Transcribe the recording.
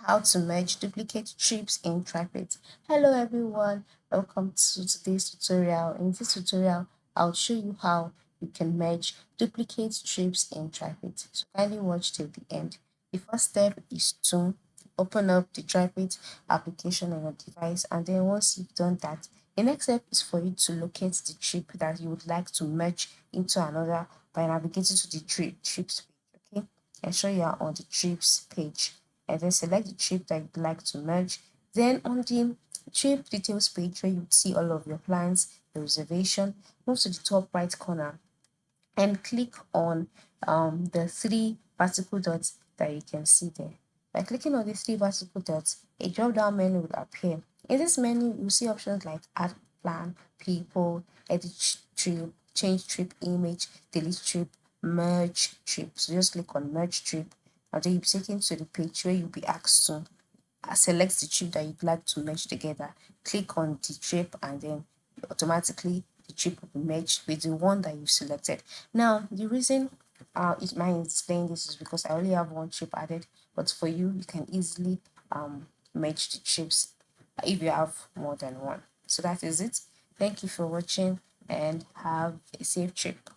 How to merge duplicate trips in TripIt. Hello everyone, welcome to today's tutorial. In this tutorial, I'll show you how you can merge duplicate trips in TripIt. So kindly watch till the end. The first step is to open up the TripIt application on your device, and then once you've done that, the next step is for you to locate the trip that you would like to merge into another by navigating to the trips page. Okay, ensure you are on the trips page and then select the trip that you'd like to merge. Then on the trip details page where you see all of your plans, your reservation, move to the top right corner and click on the three vertical dots that you can see there. By clicking on the three vertical dots, a drop down menu will appear. In this menu, you'll see options like add plan, people, edit trip, change trip image, delete trip, merge trip. So just click on merge trip and then you'll be taken to the page where you'll be asked to select the trip that you'd like to merge together. Click on the trip and then automatically the trip will be merged with the one that you selected. Now, the reason it might explain this is because I only have one trip added, but for you, you can easily merge the trips if you have more than one. So that is it. Thank you for watching and have a safe trip.